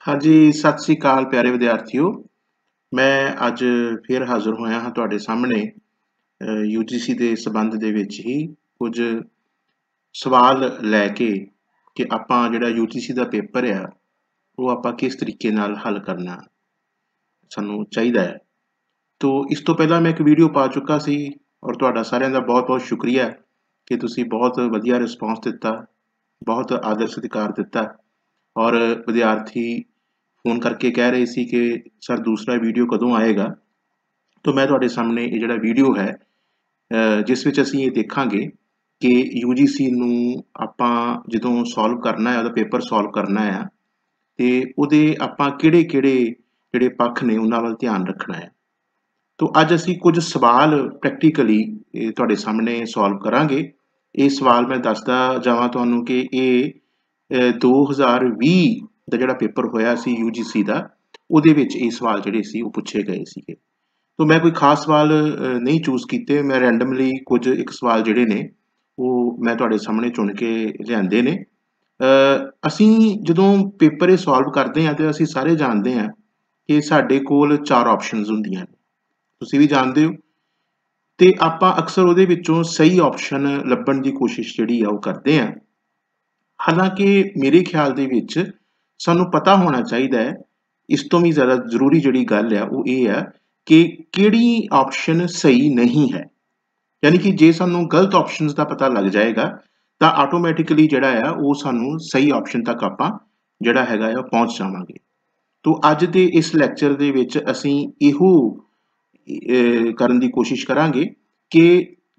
हाँ जी, सत श्री अकाल प्यारे विद्यार्थियों। मैं ਅੱਜ ਫਿਰ ਹਾਜ਼ਰ ਹੋਇਆ ਹਾਂ ਤੁਹਾਡੇ ਸਾਹਮਣੇ UGC ਦੇ ਸੰਬੰਧ ਦੇ ਵਿੱਚ ਹੀ ਕੁਝ ਸਵਾਲ ਲੈ ਕੇ ਕਿ ਆਪਾਂ ਜਿਹੜਾ UGC ਦਾ ਪੇਪਰ ਆ ਉਹ ਆਪਾਂ ਕਿਸ ਤਰੀਕੇ ਨਾਲ ਹੱਲ ਕਰਨਾ ਸਾਨੂੰ ਚਾਹੀਦਾ ਹੈ। ਤੋ ਇਸ ਤੋਂ ਪਹਿਲਾਂ ਮੈਂ ਇੱਕ ਵੀਡੀਓ ਪਾ ਚੁੱਕਾ ਸੀ ਔਰ ਤੁਹਾਡਾ ਸਾਰਿਆਂ ਦਾ ਬਹੁਤ-ਬਹੁਤ ਸ਼ੁਕਰੀਆ ਕਿ ਤੁਸੀਂ ਬਹੁਤ ਵਧੀਆ ਰਿਸਪੌਂਸ ਦਿੱਤਾ, ਬਹੁਤ ਆਦਰ ਸਤਿਕਾਰ ਦਿੱਤਾ ਔਰ ਵਿਦਿਆਰਥੀ फ़ोन करके कह रहे सी कि सर दूसरा वीडियो कदों आएगा। तो मैं तुहाडे सामने ये जिहड़ा वीडियो है जिस विच असीं ये देखांगे कि UGC नूं आपां जदों सॉल्व करना है, उहदा पेपर सॉल्व करना है ते उहदे आपां किहड़े-किहड़े जिहड़े पक्ष ने उहनां वल ध्यान रखना है। तो अज असीं कुछ सवाल प्रैक्टिकली तुहाडे सामने सॉल्व करांगे। ये सवाल मैं दसदा जावां तुहानूं कि ये 2020 ਦਾ ਜਿਹੜਾ ਪੇਪਰ ਹੋਇਆ ਸੀ UGC ਦਾ ਉਹਦੇ ਵਿੱਚ ਇਹ ਸਵਾਲ ਜਿਹੜੇ ਸੀ ਉਹ ਪੁੱਛੇ ਗਏ ਸੀਗੇ। तो मैं कोई खास सवाल नहीं चूज़ कीते, मैं रैंडमली कुछ एक सवाल ਜਿਹੜੇ ਨੇ ਉਹ ਮੈਂ ਤੁਹਾਡੇ ਸਾਹਮਣੇ ਚੁਣ ਕੇ ਲਿਆਂਦੇ ਨੇ। ਅਸੀਂ ਜਦੋਂ ਪੇਪਰ ਇਹ ਸੋਲਵ ਕਰਦੇ ਹਾਂ ਤੇ ਅਸੀਂ ਸਾਰੇ ਜਾਣਦੇ ਹਾਂ ਕਿ ਸਾਡੇ ਕੋਲ 4 ਆਪਸ਼ਨਸ ਹੁੰਦੀਆਂ ਨੇ, ਤੁਸੀਂ ਵੀ ਜਾਣਦੇ ਹੋ ਤੇ ਆਪਾਂ ਅਕਸਰ ਉਹਦੇ ਵਿੱਚੋਂ ਸਹੀ ਆਪਸ਼ਨ ਲੱਭਣ ਦੀ ਕੋਸ਼ਿਸ਼ ਜਿਹੜੀ ਆ ਉਹ ਕਰਦੇ ਹਾਂ। ਹਾਲਾਂਕਿ ਮੇਰੇ ਖਿਆਲ ਦੇ ਵਿੱਚ ਸਾਨੂੰ ਪਤਾ ਹੋਣਾ ਚਾਹੀਦਾ ਹੈ, ਇਸ ਤੋਂ ਵੀ ਜ਼ਿਆਦਾ ਜ਼ਰੂਰੀ ਜਿਹੜੀ ਗੱਲ ਆ ਉਹ ਇਹ ਆ ਕਿ ਕਿਹੜੀ ਆਪਸ਼ਨ ਸਹੀ ਨਹੀਂ ਹੈ। ਯਾਨੀ ਕਿ ਜੇ ਸਾਨੂੰ ਗਲਤ ਆਪਸ਼ਨਸ ਦਾ ਪਤਾ ਲੱਗ ਜਾਏਗਾ ਤਾਂ ਆਟੋਮੈਟਿਕਲੀ ਜਿਹੜਾ ਆ ਉਹ ਸਾਨੂੰ ਸਹੀ ਆਪਸ਼ਨ ਤੱਕ ਆਪਾਂ ਜਿਹੜਾ ਹੈਗਾ ਆ ਪਹੁੰਚ ਜਾਵਾਂਗੇ। ਤੋ ਅੱਜ ਦੇ ਇਸ ਲੈਕਚਰ ਦੇ ਵਿੱਚ ਅਸੀਂ ਇਹੋ ਕਰਨ ਦੀ ਕੋਸ਼ਿਸ਼ ਕਰਾਂਗੇ ਕਿ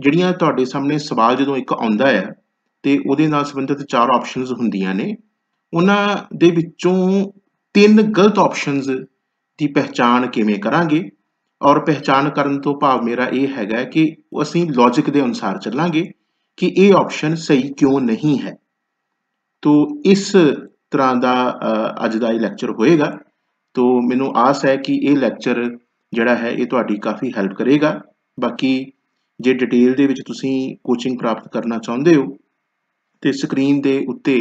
ਜਿਹੜੀਆਂ ਤੁਹਾਡੇ ਸਾਹਮਣੇ ਸਵਾਲ ਜਦੋਂ ਇੱਕ ਆਉਂਦਾ ਆ ਤੇ ਉਹਦੇ ਨਾਲ ਸੰਬੰਧਿਤ 4 ਆਪਸ਼ਨਸ ਹੁੰਦੀਆਂ ਨੇ, ਉਹਨਾਂ ਦੇ ਵਿੱਚੋਂ 3 ਗਲਤ ਆਪਸ਼ਨਸ ਦੀ ਪਹਿਚਾਣ ਕਿਵੇਂ ਕਰਾਂਗੇ ਔਰ ਪਹਿਚਾਣ ਕਰਨ ਤੋਂ ਭਾਵ ਮੇਰਾ ਇਹ ਹੈਗਾ ਕਿ ਅਸੀਂ ਲੌਜਿਕ ਦੇ ਅਨੁਸਾਰ ਚੱਲਾਂਗੇ ਕਿ ਇਹ ਆਪਸ਼ਨ ਸਹੀ ਕਿਉਂ ਨਹੀਂ ਹੈ। ਤੋ ਇਸ ਤਰ੍ਹਾਂ ਦਾ ਅੱਜ ਦਾ ਇਹ ਲੈਕਚਰ ਹੋਏਗਾ। ਤੋ ਮੈਨੂੰ ਆਸ ਹੈ ਕਿ ਇਹ ਲੈਕਚਰ ਜਿਹੜਾ ਹੈ ਇਹ ਤੁਹਾਡੀ ਕਾਫੀ ਹੈਲਪ ਕਰੇਗਾ। ਬਾਕੀ ਜੇ ਡਿਟੇਲ ਦੇ ਵਿੱਚ ਤੁਸੀਂ ਕੋਚਿੰਗ ਪ੍ਰਾਪਤ ਕਰਨਾ ਚਾਹੁੰਦੇ ਹੋ ਤੇ ਸਕਰੀਨ ਦੇ ਉੱਤੇ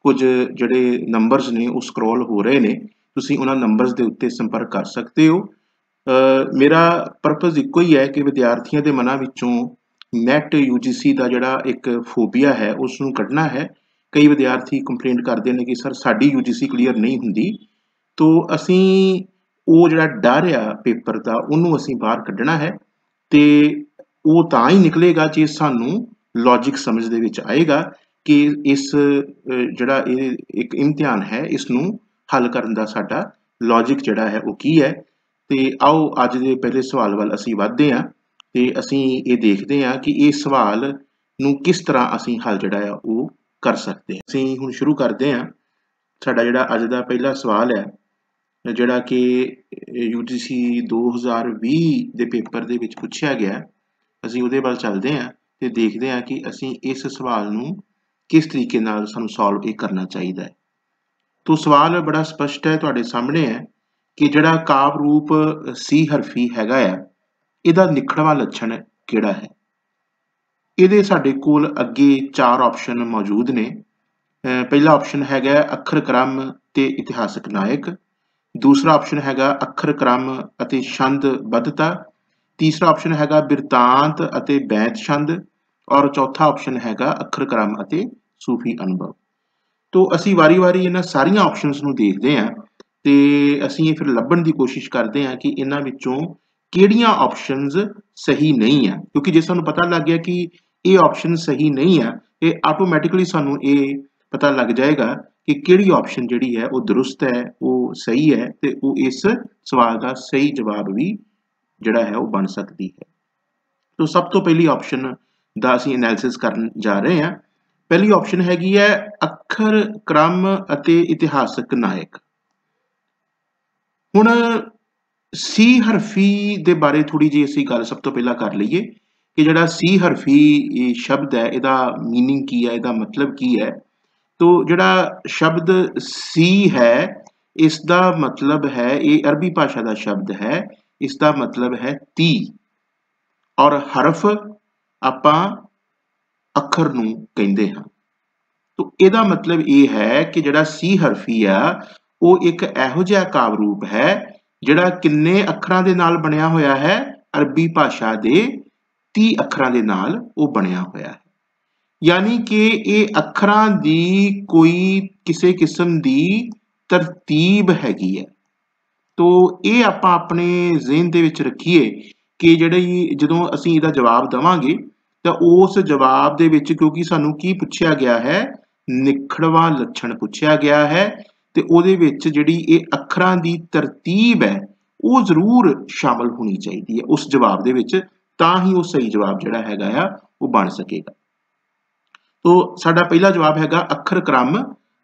ਕੁਝ ਜਿਹੜੇ ਨੰਬਰਸ ਨੇ ਉਹ ਸਕਰੋਲ ਹੋ ਰਹੇ ਨੇ, ਤੁਸੀਂ ਉਹਨਾਂ ਨੰਬਰਸ ਦੇ ਉੱਤੇ ਸੰਪਰਕ ਕਰ ਸਕਦੇ ਹੋ। ਮੇਰਾ ਪਰਪਸ ਇੱਕੋ ਹੀ ਹੈ ਕਿ ਵਿਦਿਆਰਥੀਆਂ ਦੇ ਮਨਾਂ ਵਿੱਚੋਂ ਨੈਟ UGC ਦਾ ਜਿਹੜਾ ਇੱਕ ਫੋਬੀਆ ਹੈ ਉਸ ਨੂੰ ਕੱਢਣਾ ਹੈ। ਕਈ ਵਿਦਿਆਰਥੀ ਕੰਪਲੇਂਟ ਕਰਦੇ ਨੇ ਕਿ ਸਰ ਸਾਡੀ UGC ਕਲੀਅਰ ਨਹੀਂ ਹੁੰਦੀ। ਤੋ ਅਸੀਂ ਉਹ ਜਿਹੜਾ ਡਰ ਆ ਪੇਪਰ ਦਾ ਉਹਨੂੰ ਅਸੀਂ ਬਾਹਰ ਕੱਢਣਾ ਹੈ ਤੇ ਉਹ ਤਾਂ ਹੀ ਨਿਕਲੇਗਾ ਜੇ ਸਾਨੂੰ ਲੌਜਿਕ ਸਮਝ ਦੇ ਵਿੱਚ ਆਏਗਾ ਕਿ ਇਸ ਜਿਹੜਾ ਇਹ ਇੱਕ ਇਮਤਿਹਾਨ ਹੈ ਇਸ ਨੂੰ ਹੱਲ ਕਰਨ ਦਾ ਸਾਡਾ ਲੌਜਿਕ ਜਿਹੜਾ ਹੈ ਉਹ ਕੀ ਹੈ। ਤੇ ਆਓ ਅੱਜ ਦੇ ਪਹਿਲੇ ਸਵਾਲ ਵੱਲ ਅਸੀਂ ਵਧਦੇ ਹਾਂ ਤੇ ਅਸੀਂ ਇਹ ਦੇਖਦੇ ਹਾਂ ਕਿ ਇਹ ਸਵਾਲ ਨੂੰ ਕਿਸ ਤਰ੍ਹਾਂ ਅਸੀਂ ਹੱਲ ਜਿਹੜਾ ਆ ਉਹ ਕਰ ਸਕਦੇ ਹਾਂ। ਅਸੀਂ ਹੁਣ ਸ਼ੁਰੂ ਕਰਦੇ ਹਾਂ। ਸਾਡਾ ਜਿਹੜਾ ਅੱਜ ਦਾ ਪਹਿਲਾ ਸਵਾਲ ਹੈ ਜਿਹੜਾ ਕਿ UGC 2020 ਦੇ ਪੇਪਰ ਦੇ ਵਿੱਚ ਪੁੱਛਿਆ ਗਿਆ, ਅਸੀਂ ਉਹਦੇ ਵੱਲ ਚੱਲਦੇ ਹਾਂ ਤੇ ਦੇਖਦੇ ਹਾਂ ਕਿ ਅਸੀਂ ਇਸ ਸਵਾਲ ਨੂੰ ਕਿਸ ਤਰੀਕੇ ਨਾਲ ਸਾਨੂੰ ਸੋਲਵ ਇਹ ਕਰਨਾ ਚਾਹੀਦਾ ਹੈ। ਤੋ ਸਵਾਲ ਬੜਾ ਸਪਸ਼ਟ ਹੈ, ਤੁਹਾਡੇ ਸਾਹਮਣੇ ਹੈ ਕਿ ਜਿਹੜਾ ਕਾਵਿ ਰੂਪ ਸੀ ਹਰਫੀ ਹੈਗਾ ਆ ਇਹਦਾ ਨਿਖੜਵਾਂ ਲੱਛਣ ਕਿਹੜਾ ਹੈ। ਇਹਦੇ ਸਾਡੇ ਕੋਲ ਅੱਗੇ 4 ਆਪਸ਼ਨ ਮੌਜੂਦ ਨੇ। ਪਹਿਲਾ ਆਪਸ਼ਨ ਹੈਗਾ ਅੱਖਰ ਕ੍ਰਮ ਤੇ ਇਤਿਹਾਸਕ ਨਾਇਕ, ਦੂਸਰਾ ਆਪਸ਼ਨ ਹੈਗਾ ਅੱਖਰ ਕ੍ਰਮ ਅਤੇ ਛੰਦ ਬੱਧਤਾ, ਤੀਸਰਾ ਆਪਸ਼ਨ ਹੈਗਾ ਬਿਰਤਾਂਤ ਅਤੇ ਬੈਂਤ ਛੰਦ ਔਰ ਚੌਥਾ ਆਪਸ਼ਨ ਹੈਗਾ ਅੱਖਰ ਕ੍ਰਮ ਅਤੇ ਸੂਫੀ ਅਨੁਭਵ। ਤੋ ਅਸੀਂ ਵਾਰੀ-ਵਾਰੀ ਇਹਨਾਂ ਸਾਰੀਆਂ ਆਪਸ਼ਨਸ ਨੂੰ ਦੇਖਦੇ ਹਾਂ ਤੇ ਅਸੀਂ ਇਹ ਫਿਰ ਲੱਭਣ ਦੀ ਕੋਸ਼ਿਸ਼ ਕਰਦੇ ਹਾਂ ਕਿ ਇਹਨਾਂ ਵਿੱਚੋਂ ਕਿਹੜੀਆਂ ਆਪਸ਼ਨਸ ਸਹੀ ਨਹੀਂ ਆ, ਕਿਉਂਕਿ ਜੇ ਸਾਨੂੰ ਪਤਾ ਲੱਗ ਗਿਆ ਕਿ ਇਹ ਆਪਸ਼ਨ ਸਹੀ ਨਹੀਂ ਆ ਤੇ ਆਟੋਮੈਟਿਕਲੀ ਸਾਨੂੰ ਇਹ ਪਤਾ ਲੱਗ ਜਾਏਗਾ ਕਿ ਕਿਹੜੀ ਆਪਸ਼ਨ ਜਿਹੜੀ ਹੈ ਉਹ ਦਰੁਸਤ ਹੈ, ਉਹ ਸਹੀ ਹੈ ਤੇ ਉਹ ਇਸ ਸਵਾਲ ਦਾ ਸਹੀ ਜਵਾਬ ਵੀ ਜਿਹੜਾ ਹੈ ਉਹ ਬਣ ਸਕਦੀ ਹੈ। ਤੋ ਸਭ ਤੋਂ ਪਹਿਲੀ ਆਪਸ਼ਨ ਦਾ ਅਸੀਂ ਐਨਾਲਿਸਿਸ ਕਰਨ ਜਾ ਰਹੇ ਹਾਂ। ਪਹਿਲੀ ਆਪਸ਼ਨ ਹੈਗੀ ਹੈ ਅੱਖਰ ਕ੍ਰਮ ਅਤੇ ਇਤਿਹਾਸਕ ਨਾਇਕ। ਹੁਣ ਸੀ ਹਰਫੀ ਦੇ ਬਾਰੇ ਥੋੜੀ ਜਿਹੀ ਅਸੀਂ ਗੱਲ ਸਭ ਤੋਂ ਪਹਿਲਾਂ ਕਰ ਲਈਏ ਕਿ ਜਿਹੜਾ ਸੀ ਹਰਫੀ ਸ਼ਬਦ ਹੈ ਇਹਦਾ ਮੀਨਿੰਗ ਕੀ ਹੈ, ਇਹਦਾ ਮਤਲਬ ਕੀ ਹੈ। ਤੋ ਜਿਹੜਾ ਸ਼ਬਦ ਸੀ ਹੈ ਇਸ ਦਾ ਮਤਲਬ ਹੈ, ਇਹ ਅਰਬੀ ਭਾਸ਼ਾ ਦਾ ਸ਼ਬਦ ਹੈ, ਇਸ ਦਾ ਮਤਲਬ ਹੈ 30 ਔਰ ਹਰਫ ਆਪਾਂ ਅੱਖਰ ਨੂੰ ਕਹਿੰਦੇ ਹਾਂ। ਤੋ ਇਹਦਾ ਮਤਲਬ ਇਹ ਹੈ ਕਿ ਜਿਹੜਾ ਸੀ ਹਰਫੀ ਆ वो एक इहो जिहा काव्य रूप है जिहड़ा किन्ने अखरां दे नाल बनिया होया है, अरबी भाषा दे 30 अखरां दे नाल वो बनिया होया है। यानी कि ये अखरां दी कोई किसी किस्म दी तरतीब हैगी है। तो ये आपां अपने ज़हन दे विच रखीए कि जिहड़ी जदों असीं इहदा जवाब देवांगे तां उस जवाब दे विच क्योंकि सानूं की पुछिया गया है, निखड़वा लक्षण पुछिया गया है ते उहदे विच जिहड़ी ये अखरां दी तरतीब है वो जरूर शामिल होनी चाहिदी है उस जवाब दे विच, तां ही वो सही जवाब जिहड़ा हैगा आ वो बन सकेगा। तो साडा पहला जवाब हैगा अखर क्रम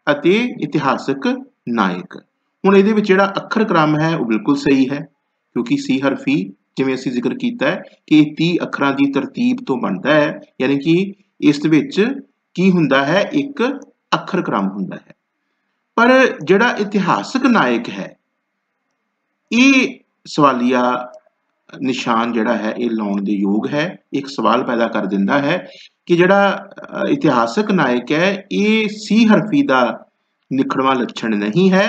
अते इतिहासक नायक। हुण इहदे विच जिहड़ा अखर क्रम है वो बिल्कुल सही है क्योंकि सी हरफी जिवें असीं जिक्र कीता है कि 30 अखरां दी तरतीब तो बनदा है, यानी कि इस विच की हुंदा है, एक अखर क्रम हुंदा है। पर जिहड़ा इतिहासक नायक है ये सवालिया निशान जिहड़ा है ये लाउण दे योग है, एक सवाल पैदा कर दिंदा है कि जिहड़ा इतिहासक नायक है ये सी हरफी दा लिखणवा लक्षण नहीं है,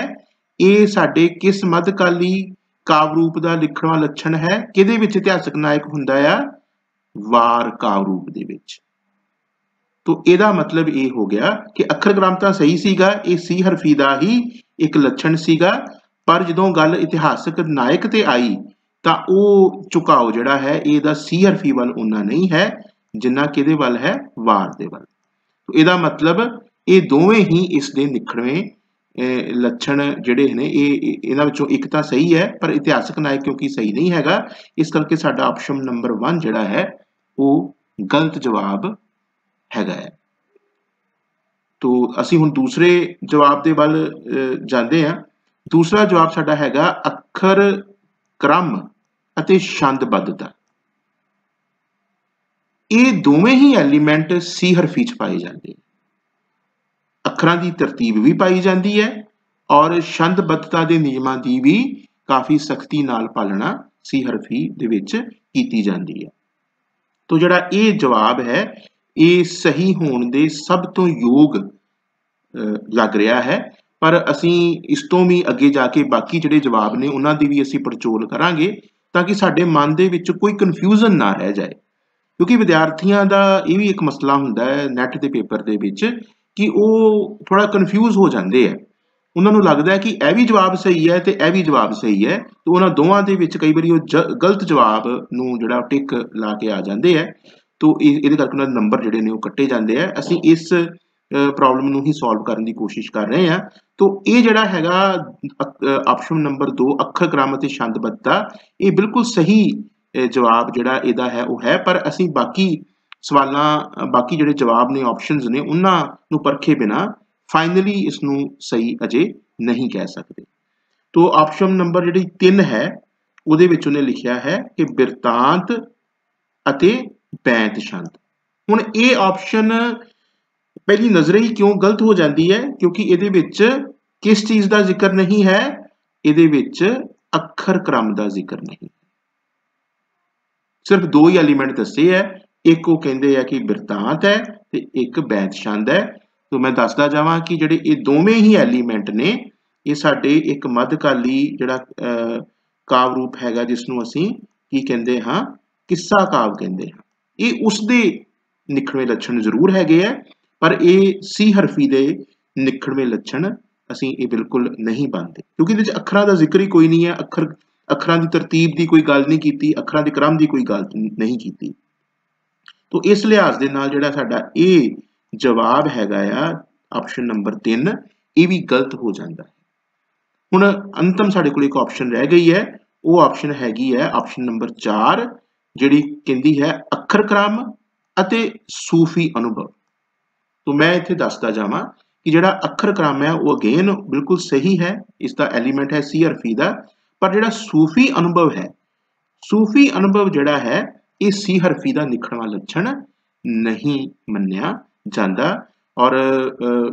ये साडे किस मध्यकाली काव्य रूप दा लिखणवा लक्षण है, किहदे विच इतिहासक नायक हुंदा आ, वार काव्य रूप दे विच। तो इहदा मतलब ये हो गया कि अखर क्रम तां सही सीगा, ये सी हरफी दा ही एक लक्षण सीगा, पर जदों गल इतिहासक नायक ते आई तां वो झुकाव जिहड़ा है इहदा सी हरफी वल उन्ना नहीं है जिन्ना किहदे वल है, वार दे वल। तो इहदा मतलब ये दोवें ही इस दे निखड़वें लक्षण जिहड़े ने इहनां विचों एक तां सही है पर इतिहासक नायक क्योंकि सही नहीं हैगा, इस करके साडा ऑप्शन नंबर 1 जिहड़ा है वो गलत जवाब हैगा है। तो असीं हुण दूसरे जवाब दे वल जांदे हां। दूसरा जवाब साडा हैगा अखर क्रम ਅਤੇ ਛੰਦਬੱਧਤਾ। ਇਹ ਦੋਵੇਂ ਹੀ ਐਲੀਮੈਂਟ ਸੀ ਹਰਫੀ ਚ ਪਾਏ ਜਾਂਦੇ। ਅੱਖਰਾਂ ਦੀ ਤਰਤੀਬ ਵੀ ਪਾਈ ਜਾਂਦੀ ਹੈ ਔਰ ਛੰਦਬੱਧਤਾ ਦੇ ਨਿਯਮਾਂ ਦੀ ਵੀ ਕਾਫੀ ਸਖਤੀ ਨਾਲ ਪਾਲਣਾ ਸੀ ਹਰਫੀ ਦੇ ਵਿੱਚ ਕੀਤੀ ਜਾਂਦੀ ਹੈ। तो ਜਿਹੜਾ ਇਹ ਜਵਾਬ ਹੈ ਇਹ ਸਹੀ ਹੋਣ ਦੇ ਸਭ ਤੋਂ ਯੋਗ ਲੱਗ ਰਿਹਾ ਹੈ, पर ਅਸੀਂ ਇਸ ਤੋਂ ਵੀ ਅੱਗੇ ਜਾ ਕੇ ਬਾਕੀ ਜਿਹੜੇ ਜਵਾਬ ਨੇ ਉਹਨਾਂ ਦੀ ਵੀ ਅਸੀਂ ਪੜਚੋਲ ਕਰਾਂਗੇ ਤਾਂ ਕਿ ਸਾਡੇ ਮਨ ਦੇ ਵਿੱਚ ਕੋਈ ਕਨਫਿਊਜ਼ਨ ਨਾ ਰਹਿ ਜਾਏ, ਕਿਉਂਕਿ ਵਿਦਿਆਰਥੀਆਂ ਦਾ ਇਹ ਵੀ ਇੱਕ ਮਸਲਾ ਹੁੰਦਾ ਹੈ ਨੈਟ ਦੇ ਪੇਪਰ ਦੇ ਵਿੱਚ ਕਿ ਉਹ ਥੋੜਾ ਕਨਫਿਊਜ਼ ਹੋ ਜਾਂਦੇ ਆ। ਉਹਨਾਂ ਨੂੰ ਲੱਗਦਾ ਹੈ ਕਿ ਇਹ ਵੀ ਜਵਾਬ ਸਹੀ ਹੈ ਤੇ ਇਹ ਵੀ ਜਵਾਬ ਸਹੀ ਹੈ, ਤੇ ਉਹਨਾਂ ਦੋਵਾਂ ਦੇ ਵਿੱਚ ਕਈ ਵਾਰੀ ਉਹ ਗਲਤ ਜਵਾਬ ਨੂੰ ਜਿਹੜਾ ਟਿਕ ਲਾ ਕੇ ਆ ਜਾਂਦੇ ਆ, तो ਇਹਦੇ ਕਰਕੇ ਉਹਨਾਂ ਦੇ ਨੰਬਰ ਜਿਹੜੇ ਨੇ ਉਹ ਕੱਟੇ ਜਾਂਦੇ ਆ। ਅਸੀਂ ਇਸ ਪ੍ਰੋਬਲਮ ਨੂੰ ਹੀ ਸੋਲਵ ਕਰਨ ਦੀ ਕੋਸ਼ਿਸ਼ ਕਰ ਰਹੇ ਹਾਂ। तो ਇਹ ਜਿਹੜਾ ਹੈਗਾ ਆਪਸ਼ਨ ਨੰਬਰ 2 ਅੱਖਰ ਕ੍ਰਮ ਅਤੇ ਛੰਦਬੱਧਤਾ, ਇਹ ਬਿਲਕੁਲ ਸਹੀ ਜਵਾਬ ਜਿਹੜਾ ਇਹਦਾ ਹੈ ਉਹ ਹੈ, ਪਰ ਅਸੀਂ ਬਾਕੀ ਸਵਾਲਾਂ ਬਾਕੀ ਜਿਹੜੇ ਜਵਾਬ ਨੇ ਆਪਸ਼ਨਸ ਨੇ ਉਹਨਾਂ ਨੂੰ ਪਰਖੇ ਬਿਨਾ ਫਾਈਨਲੀ ਇਸ ਨੂੰ ਸਹੀ ਅਜੇ ਨਹੀਂ ਕਹਿ ਸਕਦੇ। तो ਆਪਸ਼ਨ ਨੰਬਰ ਜਿਹੜੀ 3 ਹੈ ਉਹਦੇ ਵਿੱਚ ਉਹਨੇ ਲਿਖਿਆ ਹੈ ਕਿ ਬਿਰਤਾਂਤ ਅਤੇ ਬੈਂਤ ਛੰਦ। ਹੁਣ ਇਹ ਆਪਸ਼ਨ पहली नजरे ही क्यों गलत हो जाती है, क्योंकि ਇਹਦੇ ਵਿੱਚ किस चीज का जिक्र नहीं है, ਇਹਦੇ ਵਿੱਚ अखर क्रम का जिक्र नहीं। सिर्फ 2 ही एलिमेंट दसे है, एक वो कहते हैं कि बिरतांत है ते एक बैत छंद है। तो मैं दसदा जावां कि ਜਿਹੜੇ ਇਹ ਦੋਵੇਂ ਹੀ एलिमेंट ने ਇਹ ਸਾਡੇ ਇੱਕ ਮੱਧਕਾਲੀ ਜਿਹੜਾ ਕਾਵ ਰੂਪ ਹੈਗਾ ਜਿਸ ਨੂੰ ਅਸੀਂ ਕੀ ਕਹਿੰਦੇ ਹਾਂ, ਕਿੱਸਾ ਕਾਵ ਕਹਿੰਦੇ ਹਾਂ। ਇਹ ਉਸ ਦੇ ਨਿਖੜਵੇਂ ਲੱਛਣ ਜ਼ਰੂਰ ਹੈਗੇ ਆ, पर ये सी हरफी के निखड़वे लक्षण असी ये बिल्कुल नहीं बनते, क्योंकि ये अखरां का जिक्र ही कोई नहीं है। अखरां की तरतीब की कोई गल नहीं की, अखरां के क्रम की कोई गल नहीं की। तो इस लिहाज के नाल जिहड़ा साडा ये जवाब हैगा आ ऑप्शन नंबर 3 ये भी गलत हो जाता है। हुण अंतम साडे कोल एक ऑप्शन रह गई है, वो ऑप्शन हैगी है ऑप्शन नंबर 4 जिहड़ी कहंदी है अखर क्रम अते सूफी अनुभव। तो मैं इत्थे दसदा जावां कि जिहड़ा अखर क्रम है वो अगेन बिल्कुल सही है, इसका एलीमेंट है सी हरफी का, पर जिहड़ा सूफी अनुभव है, सूफी अनुभव जिहड़ा है ये सी हरफी का निखड़वा लक्षण नहीं मन्निया जाता। और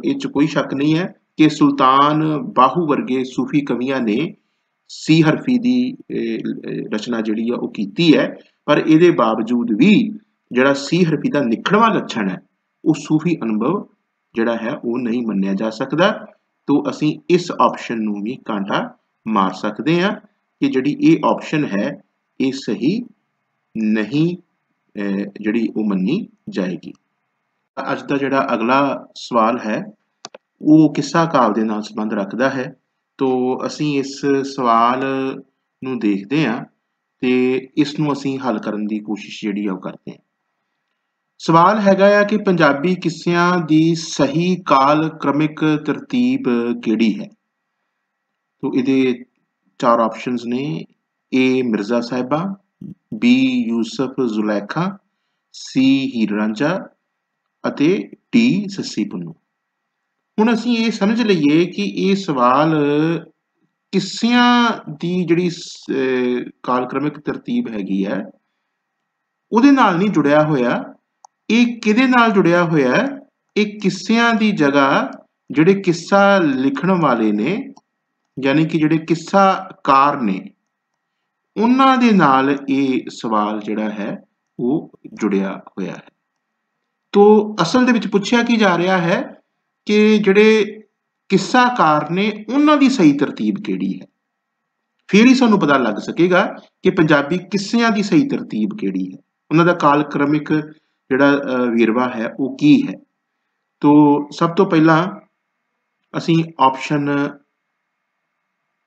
इस कोई शक नहीं है कि सुल्तान बाहू वर्गे सूफी कवियां ने सी हरफी की रचना जिहड़ी है वो कीती है, पर इहदे बावजूद भी जिहड़ा सी हरफी का निखड़वा लक्षण है वो सूफी अनुभव जिहड़ा है वो नहीं मन्निया जा सकता। तो असी इस ऑप्शन नूं भी कांटा मार सकते हैं कि जिहड़ी ये ऑप्शन है ये सही नहीं जिहड़ी वो मन्नी जाएगी। अज का जिहड़ा अगला सवाल है वो किस्सा काल दे नाल संबंध रखता है। तो असी इस सवाल नूं देखते हैं ते इस नूं असी हल करन दी कोशिश जिहड़ी आ करते हैं। सवाल हैगा आ कि पंजाबी किस्सियां दी सही काल क्रमिक तरतीब किहड़ी है। तो इहदे 4 ऑप्शंस ने। ए मिर्जा साहिबा, बी यूसुफ जुलैखा, सी हीर रांझा ਅਤੇ डी सस्सी पुन्नू। ਹੁਣ ਅਸੀਂ ਇਹ ਸਮਝ ਲਈਏ ਕਿ ਇਹ ਸਵਾਲ ਕਿੱਸਿਆਂ ਦੀ ਜਿਹੜੀ ਕਾਲਕ੍ਰਮਿਕ ਤਰਤੀਬ ਹੈਗੀ ਹੈ ਉਹਦੇ ਨਾਲ ਨਹੀਂ ਜੁੜਿਆ ਹੋਇਆ। ਇਹ ਕਿਹਦੇ ਨਾਲ ਜੁੜਿਆ ਹੋਇਆ ਹੈ? ਇਹ ਕਿੱਸਿਆਂ ਦੀ ਜਗ੍ਹਾ ਜਿਹੜੇ ਕਿੱਸਾ ਲਿਖਣ ਵਾਲੇ ਨੇ यानी कि ਜਿਹੜੇ ਕਿੱਸਾਕਾਰ ਨੇ ਉਹਨਾਂ ਦੇ ਨਾਲ ਇਹ ਸਵਾਲ ਜਿਹੜਾ ਹੈ ਉਹ ਜੁੜਿਆ ਹੋਇਆ ਹੈ। तो असल ਦੇ ਵਿੱਚ ਪੁੱਛਿਆ ਕੀ ਜਾ ਰਿਹਾ ਹੈ ਕਿ ਜਿਹੜੇ ਕਿੱਸਾਕਾਰ ਨੇ ਉਹਨਾਂ ਦੀ ਸਹੀ ਤਰਤੀਬ ਕਿਹੜੀ ਹੈ। ਫਿਰ ਹੀ ਸਾਨੂੰ ਪਤਾ ਲੱਗ ਸਕੇਗਾ ਕਿ ਪੰਜਾਬੀ ਕਿੱਸਿਆਂ ਦੀ ਸਹੀ ਤਰਤੀਬ ਕਿਹੜੀ ਹੈ, ਉਹਨਾਂ ਦਾ ਕਾਲਕ੍ਰਮਿਕ ਜਿਹੜਾ ਵੇਰਵਾ ਹੈ ਉਹ ਕੀ ਹੈ। तो ਸਭ ਤੋਂ ਪਹਿਲਾਂ ਅਸੀਂ ਆਪਸ਼ਨ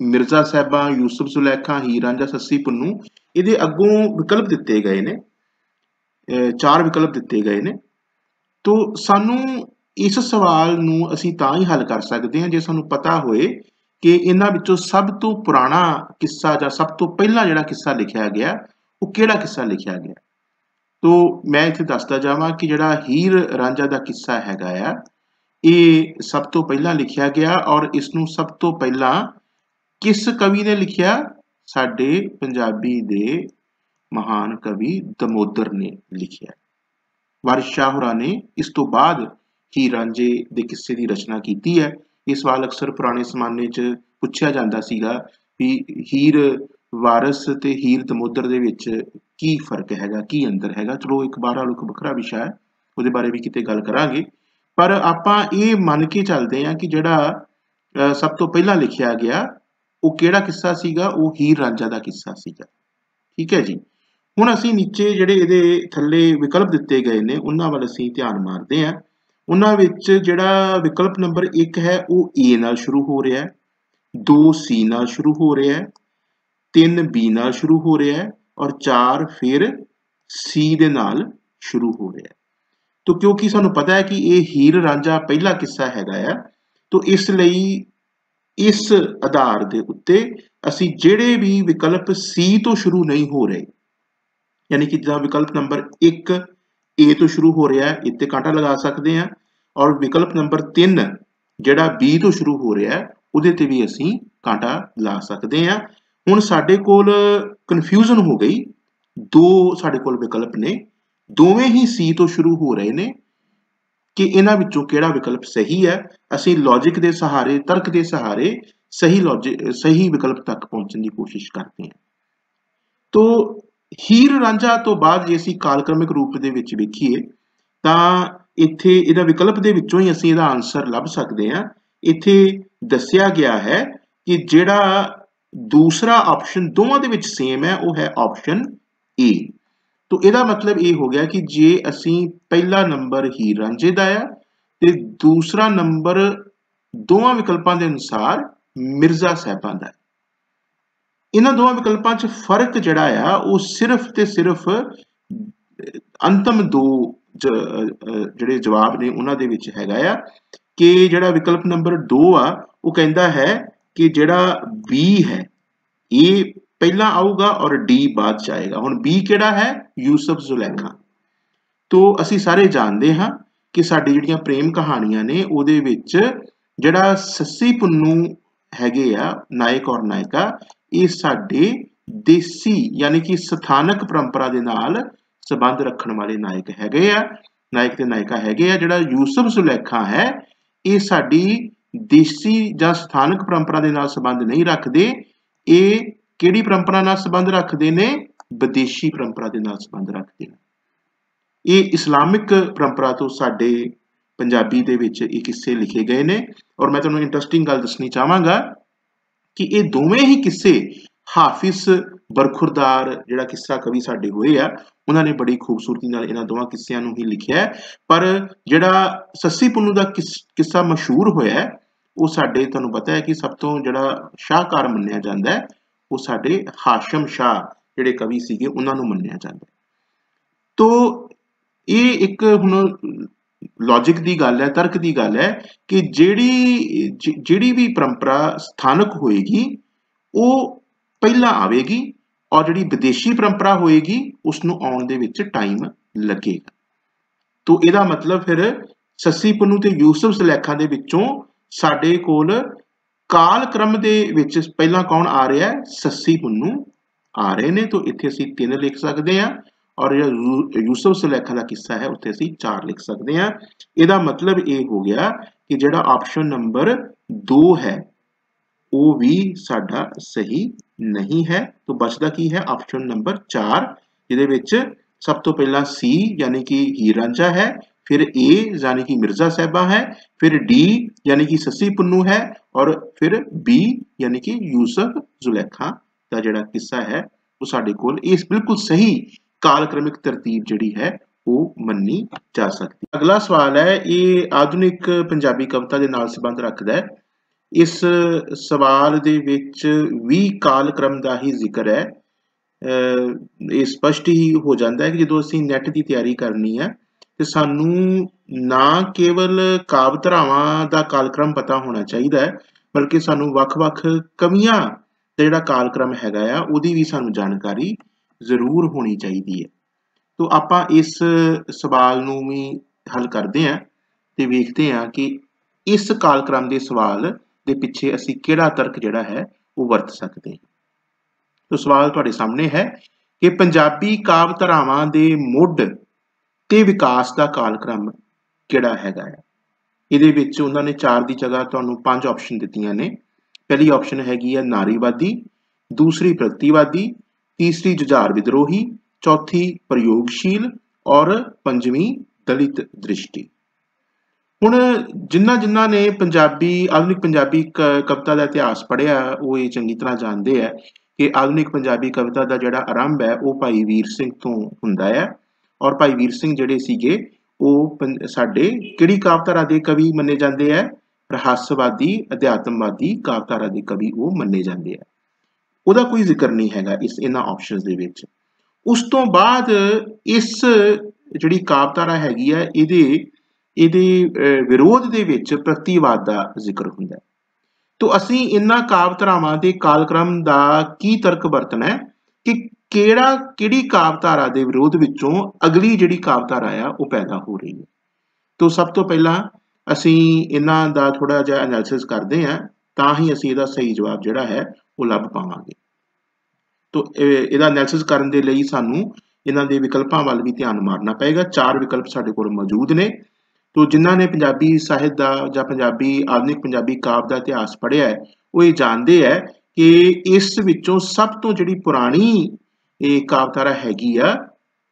मिर्जा साहिबा, यूसुफ जुलैखा, हीर रांझा, सस्सी पुन्नू ਇਹਦੇ ਅੱਗੋਂ ਵਿਕਲਪ ਦਿੱਤੇ ਗਏ ਨੇ, 4 ਵਿਕਲਪ ਦਿੱਤੇ ਗਏ ਨੇ। तो सानू इस सवाल नू असी तां ही हल कर सकते हैं जे सानू पता होए कि इन्हां विचों सब तो पुराना किस्सा जां सब तो पहला जिहड़ा किस्सा लिखिया गया वो किहड़ा किस्सा लिखिया गया। तो मैं इत्थे दसदा जावां कि जिहड़ा हीर रांझा दा किस्सा हैगा आ ये सब तो पहला लिखिया गया और इसनू सब तो पहला किस कवि ने लिखिया? साडे पंजाबी दे महान कवि दमोदर ने लिखिया। वारिस शाह होरां ने इस तो बाद हीर रांझे दे किस्से दी रचना कीती है। ये सवाल अक्सर पुराने जमाने च पुछया जांदा सीगा भी हीर वारिस ते हीर दमोदर दे विच की फर्क हैगा, की अंतर हैगा। चलो एक बहरहाल एक वखरा विशा है, उहदे बारे भी किते गल करांगे। पर आपां ये मन के चलदे हां कि जिहड़ा सब तो पहला लिखिया गया वो किहड़ा किस्सा सीगा? वो हीर रांझा दा किस्सा सीगा। ठीक है जी। ਹੁਣ ਅਸੀਂ ਨੀਚੇ ਜਿਹੜੇ ਇਹਦੇ ਥੱਲੇ ਵਿਕਲਪ ਦਿੱਤੇ ਗਏ ਨੇ ਉਹਨਾਂ ਵੱਲ ਅਸੀਂ ਧਿਆਨ ਮਾਰਦੇ ਹਾਂ। ਉਹਨਾਂ ਵਿੱਚ ਜਿਹੜਾ ਵਿਕਲਪ ਨੰਬਰ 1 ਹੈ ਉਹ A ਨਾਲ ਸ਼ੁਰੂ ਹੋ ਰਿਹਾ ਹੈ, 2 C ਨਾਲ ਸ਼ੁਰੂ ਹੋ ਰਿਹਾ ਹੈ, 3 B ਨਾਲ ਸ਼ੁਰੂ ਹੋ ਰਿਹਾ ਹੈ ਔਰ 4 ਫਿਰ C ਦੇ ਨਾਲ ਸ਼ੁਰੂ ਹੋ ਰਿਹਾ ਹੈ। तो क्योंकि ਸਾਨੂੰ ਪਤਾ ਹੈ ਕਿ ਇਹ ਹੀਰ ਰਾਂਝਾ ਪਹਿਲਾ ਕਿੱਸਾ ਹੈਗਾ ਆ, तो ਇਸ ਲਈ ਇਸ ਆਧਾਰ ਦੇ ਉੱਤੇ ਅਸੀਂ ਜਿਹੜੇ ਵੀ ਵਿਕਲਪ C ਤੋਂ ਸ਼ੁਰੂ ਨਹੀਂ ਹੋ ਰਹੇ, यानी कि जिदा विकल्प नंबर 1 A तो शुरू हो रहा है इत्ते कांटा लगा सकते हैं और विकल्प नंबर 3 जिहड़ा B तो शुरू हो रहा है उहदे ते भी असीं कांटा ला सकते हैं। हुण साडे कोल कन्फ्यूजन हो गई, 2 साडे कोल विकल्प ने, दोवें ही C तो शुरू हो रहे ने कि इन्हां विचों किहड़ा विकल्प सही है। असीं लॉजिक दे सहारे, तर्क दे सहारे सही विकल्प तक पहुंचने की कोशिश करते हैं। तो हीर रांझा तो बाद जे असीं कालक्रमिक रूप दे विच वेखीए तां इत्थे इहदा विकल्प दे विचों ही असीं इहदा आंसर लभ सकदे हां। इत्थे दस्सिया गया है कि जिहड़ा दूसरा ऑप्शन दोवां दे विच सेम है वो है ऑप्शन ए। तो इहदा मतलब ये हो गया कि जे असीं पहला नंबर हीर रांझे दा आ ते दूसरा नंबर दोवां विकल्पां दे अनुसार मिर्जा साहिबां दा है। इन्हां दोवां विकल्पां च फर्क जिहड़ा आ वो सिर्फ ते सिर्फ अंतिम 2 ਜਿਹੜੇ जवाब ने उन्हां दे विच हैगा आ कि जिहड़ा विकल्प नंबर 2 आ वो कहंदा है कि जिहड़ा B है ये पहला आऊगा और D बाद च आएगा। हुण B किहड़ा है? यूसुफ जुलैखा। तो असीं सारे जानदे हां कि साडी जिहड़ियां प्रेम कहानियां ने उहदे विच जिहड़ा सस्सी पुन्नू हैगे आ नायक और नायिका, ये साडे देसी यानी कि स्थानक परंपरा दे नाल संबंध रखण वाले नायक हैगे आ, नायक ते नायिका हैगे आ। जिहड़ा यूसुफ जुलैखा है ये साडी देसी जां स्थानक परंपरा दे नाल संबंध नहीं रखदे, ये किहड़ी परंपरा नाल संबंध रखदे ने? विदेशी परंपरा दे नाल संबंध रखदे ने। ये इस्लामिक परंपरा तो साडे पंजाबी दे विच ये किस्से लिखे गए ने। और मैं तुहानूं इंटरस्टिंग गल दसनी चाहांगा कि ये दोवें ही किस्से हाफिज बरखुरदार जिहड़ा किस्सा कवि साडे होए आ उन्हां ने बड़ी खूबसूरती नाल इन्हां दोवां किस्सियां नूं ही लिखिआ है। पर जिहड़ा सस्सी पुन्नू दा किस्सा मशहूर होया है वो साडे तुहानूं पता है कि सब तो जिहड़ा शाहकार मन्निआ जांदा है वो साडे हाशम शाह जिहड़े कवि सीगे उन्हां नूं मन्निआ जांदा है। तो ये एक हुण लॉजिक की गल है, तर्क की गल है कि जिहड़ी भी परंपरा स्थानक होएगी वो पहला आवेगी और जिहड़ी विदेशी परंपरा होएगी उसनूं आउण दे विच टाइम लगेगा। तो इहदा मतलब फिर सस्सी पुन्नू ते यूसुफ ज़ुलैखा दे विचों साडे कोल काल क्रम दे विच पहला कौन आ रहा है? सस्सी पुन्नू आ रहे ने। तो इत्थे असीं 3 लिख सकते हैं और यूसुफ ज़ुलैखा का किस्सा है उत्थे असीं 4 लिख सकते हैं। इहदा मतलब ये हो गया कि जिहड़ा ऑप्शन नंबर 2 है वो भी साडा सही नहीं है। तो बचदा की है? ऑप्शन नंबर 4 जिहदे विच सब तो पहला सी यानी कि हीर रांझा है, फिर ए यानी कि मिर्जा साहिबा है, फिर डी यानी कि सस्सी पुन्नू है और फिर बी यानी कि यूसुफ ज़ुलैखा का जिहड़ा किस्सा है वो साडे कोल इस बिल्कुल सही कालक्रमिक तरतीब जिहड़ी है वो मन्नी जा सकती है। अगला सवाल है ये आधुनिक पंजाबी कविता दे नाल संबंध रखदा है। इस सवाल दे विच भी कालक्रम दा ही जिक्र है। ये स्पष्ट ही हो जाता है कि जो असीं नैट की तैयारी करनी है तो सानू ना केवल काव्य धरावां दा कालक्रम पता होना चाहिए बल्कि सानू वख-वख कवियां दा जिहड़ा कालक्रम हैगा आ उहदी भी सानू जानकारी जरूर होनी चाहिए है। तो आपां इस सवाल नूं भी हल करते हैं ते वेखते हैं कि इस कालक्रम के सवाल दे पिछे असीं किहड़ा तर्क जिहड़ा है वो वरत सकते हैं। तो सवाल तुहाडे सामने है कि पंजाबी काव्य धरावां दे मुढ़ ते विकास का कालक्रम किहड़ा हैगा है। इहदे विच उन्हां ने 4 की जगह तुहानूं 5 ऑप्शन दित्तियां ने। पहली ऑप्शन हैगी है नारीवादी, दूसरी प्रगतिवादी, तीसरी जुझार विद्रोही, चौथी प्रयोगशील और पंजवीं दलित दृष्टि। हुण जिन्हां ने पंजाबी आधुनिक पंजाबी कविता का इतिहास पढ़िया वो ये चंगी तरह जानते हैं कि आधुनिक पंजाबी कविता का जिहड़ा आरंभ है वो भाई वीर सिंह तो हुंदा है और भाई वीर सिंह जिहड़े सीगे वो साडे किहड़ी कावधारा के कवि मन्ने जाते हैं? रहस्यवादी अध्यात्मवादी कावधारा के कवि वो मन्ने जाते हैं। ਉਹਦਾ कोई जिक्र नहीं हैगा इस इन्हां ऑप्शनस ਦੇ ਵਿੱਚ। ਉਸ ਤੋਂ ਬਾਅਦ ਇਸ ਜਿਹੜੀ ਕਾਵਧਾਰਾ ਹੈਗੀ ਆ ਇਹਦੇ ਵਿਰੋਧ ਦੇ ਵਿੱਚ ਪ੍ਰਗਤੀਵਾਦ ਦਾ ਜ਼ਿਕਰ ਹੁੰਦਾ ਹੈ। तो ਅਸੀਂ ਇਹਨਾਂ ਕਾਵਧਾਰਾਵਾਂ ਦੇ ਕਾਲਕ੍ਰਮ ਦਾ ਕੀ ਤਰਕ ਵਰਤਣਾ ਹੈ ਕਿ ਕਿਹੜੀ ਕਾਵਧਾਰਾ ਦੇ ਵਿਰੋਧ ਵਿੱਚੋਂ ਅਗਲੀ ਜਿਹੜੀ ਕਾਵਧਾਰਾ ਆ ਉਹ ਪੈਦਾ ਹੋ ਰਹੀ ਹੈ। तो सब तो पहला ਅਸੀਂ ਇਹਨਾਂ ਦਾ ਥੋੜਾ ਜਿਹਾ ਐਨਾਲਿਸਿਸ ਕਰਦੇ ਹਾਂ ਤਾਂ ਹੀ ਅਸੀਂ ਇਹਦਾ ਸਹੀ ਜਵਾਬ ਜਿਹੜਾ ਹੈ ਉਹ ਲੱਭ ਪਾਵਾਂਗੇ। तो ਇਹਦਾ ਐਨਾਲਿਸਿਸ ਕਰਨ ਦੇ ਲਈ ਸਾਨੂੰ ਇਹਨਾਂ ਦੇ ਵਿਕਲਪਾਂ ਵੱਲ ਵੀ ਧਿਆਨ ਮਾਰਨਾ ਪਏਗਾ। 4 ਵਿਕਲਪ ਸਾਡੇ ਕੋਲ ਮੌਜੂਦ ਨੇ। तो ਜਿਨ੍ਹਾਂ ਨੇ ਪੰਜਾਬੀ ਸਾਹਿਤ ਦਾ ਜਾਂ ਪੰਜਾਬੀ ਆਧੁਨਿਕ ਪੰਜਾਬੀ ਕਾਵਿ ਦਾ ਇਤਿਹਾਸ ਪੜ੍ਹਿਆ ਹੈ ਉਹ ਇਹ ਜਾਣਦੇ ਹੈ ਕਿ ਇਸ ਵਿੱਚੋਂ ਸਭ ਤੋਂ ਜਿਹੜੀ ਪੁਰਾਣੀ ਇਹ ਕਾਵਿਧਾਰਾ ਹੈਗੀ ਆ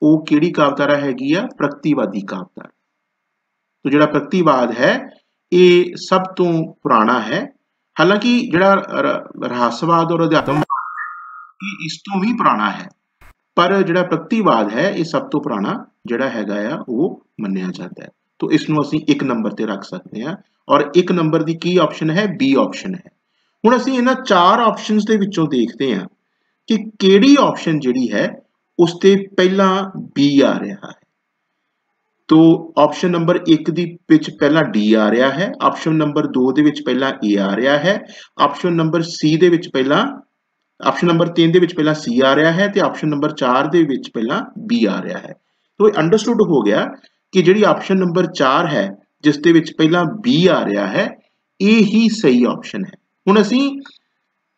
ਉਹ ਕਿਹੜੀ ਕਾਵਿਧਾਰਾ ਹੈਗੀ ਆ? ਪ੍ਰਗਤੀਵਾਦੀ ਕਾਵਿਧਾਰਾ। तो जिहड़ा प्रगतिवाद है ये सब तो पुराना है। हालांकि जिहड़ा रहस्यवाद और अध्यात्मवाद ये इस तो भी पुराना है पर जिहड़ा प्रगतिवाद है ये सब तो पुराना जिहड़ा हैगा आ वो मन्निया जाता है। तो इसनूं असीं 1 नंबर ते रख सकते हैं और 1 नंबर की की ऑप्शन है? बी ऑप्शन है। हुण असीं इन्हां 4 ऑप्शनस दे विचों देखते हैं कि किहड़ी ऑप्शन जिहड़ी है उस ते पहला बी आ रहा है। तो ऑप्शन नंबर 1 ਦੀ ਵਿੱਚ ਪਹਿਲਾਂ डी आ रहा है, ऑप्शन नंबर 2 ਦੇ ਵਿੱਚ ਪਹਿਲਾਂ ए आ रहा है, ऑप्शन नंबर C ਦੇ ਵਿੱਚ ਪਹਿਲਾਂ ऑप्शन नंबर 3 ਦੇ ਵਿੱਚ ਪਹਿਲਾਂ C आ रहा है ਤੇ ऑप्शन नंबर 4 ਦੇ ਵਿੱਚ ਪਹਿਲਾਂ B आ रहा है। तो अंडरस्टूड हो गया कि ਜਿਹੜੀ ऑप्शन नंबर 4 है जिस ਦੇ ਵਿੱਚ ਪਹਿਲਾਂ B आ रहा है ਇਹ ਹੀ सही ऑप्शन है। ਹੁਣ ਅਸੀਂ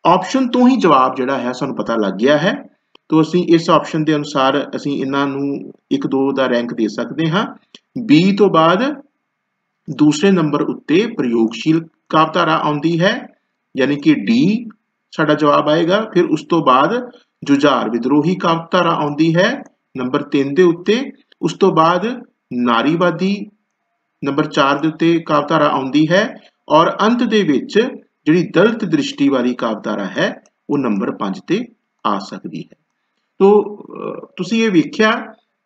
ऑप्शन ਤੋਂ ही जवाब ਜਿਹੜਾ ਹੈ ਸਾਨੂੰ पता लग गया है। तो ਅਸੀਂ इस ऑप्शन के अनुसार ਅਸੀਂ ਇਹਨਾਂ ਨੂੰ 1-2 ਦਾ रैंक दे सकते हाँ। बी तो बाद दूसरे नंबर उत्ते प्रयोगशील कावधारा आउंदी है यानी कि डी साडा जवाब आएगा। फिर उस तो बाद जुझार विद्रोही कावधारा आउंदी है नंबर 3 दे उत्ते। उस तो बाद नारीवादी नंबर 4 ਦੇ ਉੱਤੇ ਕਾਵਧਾਰਾ ਆਉਂਦੀ ਹੈ ਔਰ ਅੰਤ ਦੇ ਵਿੱਚ ਜਿਹੜੀ ਦਲਿਤ ਦ੍ਰਿਸ਼ਟੀ ਵਾਲੀ ਕਾਵਧਾਰਾ ਹੈ ਉਹ ਨੰਬਰ 5 ਤੇ ਆ ਸਕਦੀ ਹੈ। ਤੋ ਤੁਸੀਂ ਇਹ ਵੇਖਿਆ